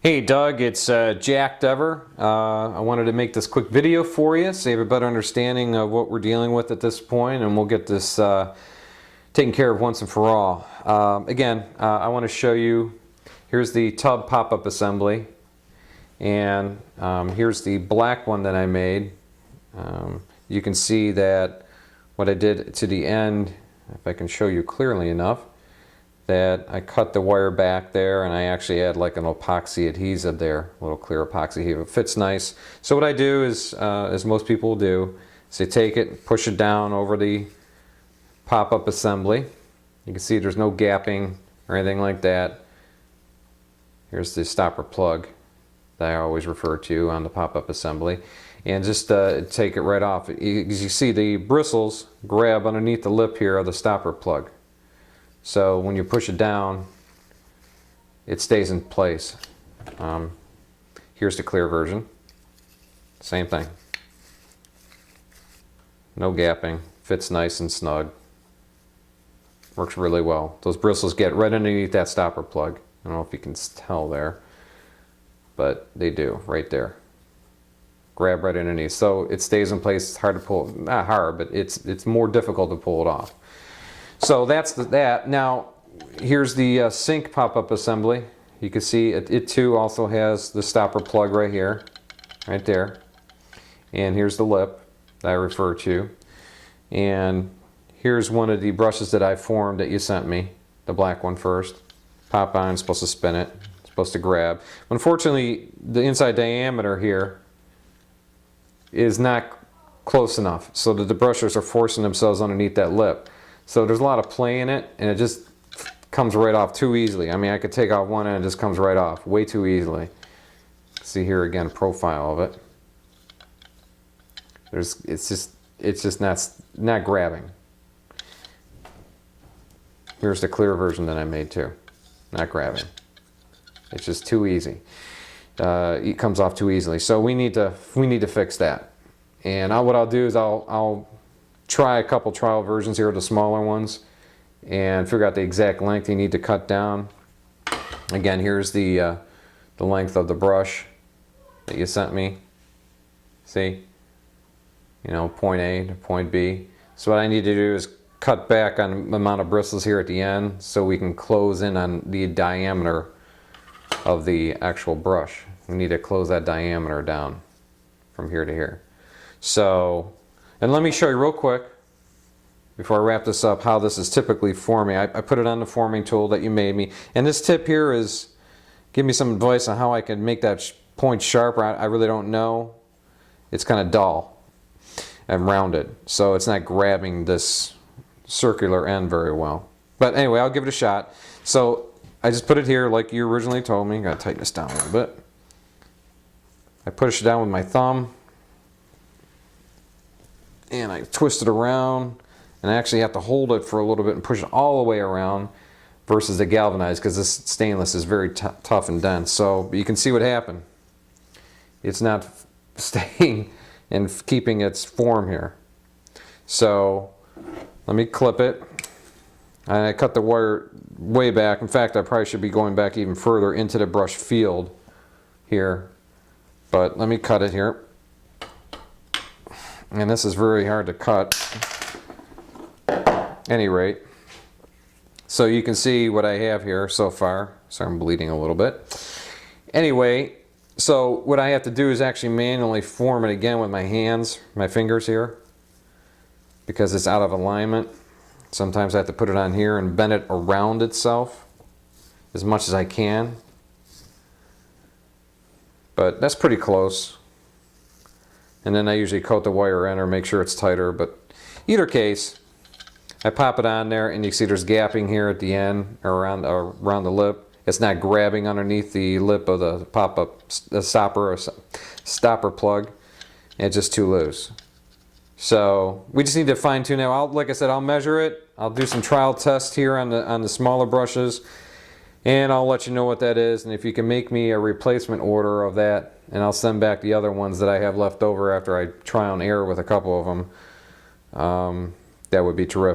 Hey Doug, it's Jack Dever. I wanted to make this quick video for you so you have a better understanding of what we're dealing with at this point, and we'll get this taken care of once and for all. I want to show you, here's the tub pop-up assembly, and here's the black one that I made. You can see that what I did to the end, if I can show you clearly enough, that I cut the wire back there, and I actually add like an epoxy adhesive there, a little clear epoxy adhesive. It fits nice. So what I do is, as most people do, is they take it, push it down over the pop-up assembly. You can see there's no gapping or anything like that. Here's the stopper plug that I always refer to on the pop-up assembly. And just take it right off. As you see, the bristles grab underneath the lip here of the stopper plug. So when you push it down, it stays in place. Here's the clear version. Same thing. No gapping. Fits nice and snug. Works really well. Those bristles get right underneath that stopper plug. I don't know if you can tell there, but they do right there. Grab right underneath. So it stays in place. It's hard to pull. Not hard, but it's more difficult to pull it off. So that's that. Now, here's the sink pop-up assembly. You can see it too also has the stopper plug right here, right there. And here's the lip that I refer to. And here's one of the brushes that I formed that you sent me, the black one first. Pop on, supposed to spin it, supposed to grab. Unfortunately, the inside diameter here is not close enough, so that the brushes are forcing themselves underneath that lip. So there's a lot of play in it, and it just comes right off too easily. I mean, I could take off one end and it just comes right off way too easily. See here again, profile of it. It's just not grabbing. Here's the clear version that I made too. Not grabbing. It's just too easy. It comes off too easily. So we need to fix that. And what I'll do is I'll try a couple trial versions here of the smaller ones and figure out the exact length you need to cut down. Again, here's the length of the brush that you sent me. See? You know, point A to point B. So what I need to do is cut back on the amount of bristles here at the end so we can close in on the diameter of the actual brush. We need to close that diameter down from here to here. So, and let me show you real quick, before I wrap this up, how this is typically forming. I put it on the forming tool that you made me. And this tip here is, give me some advice on how I can make that point sharper. I really don't know. It's kind of dull and rounded, so it's not grabbing this circular end very well. But anyway, I'll give it a shot. So I just put it here like you originally told me. Gotta tighten this down a little bit. I push it down with my thumb, and I twist it around, and I actually have to hold it for a little bit and push it all the way around versus the galvanized, because this stainless is very tough and dense. So you can see what happened. It's not staying and keeping its form here. So let me clip it. And I cut the wire way back. In fact, I probably should be going back even further into the brush field here. But let me cut it here. And this is very hard to cut. At any rate, so you can see what I have here so far. Sorry, I'm bleeding a little bit. Anyway, so what I have to do is actually manually form it again with my hands, my fingers here, because it's out of alignment. Sometimes I have to put it on here and bend it around itself as much as I can. But that's pretty close. And then I usually coat the wire in or make sure it's tighter. But either case, I pop it on there, and you see there's gapping here at the end, or around the lip. It's not grabbing underneath the lip of the pop-up stopper plug. And it's just too loose. So we just need to fine tune it. Like I said, I'll measure it. I'll do some trial tests here on the smaller brushes, and I'll let you know what that is. And if you can make me a replacement order of that, and I'll send back the other ones that I have left over after I try on air with a couple of them, that would be terrific.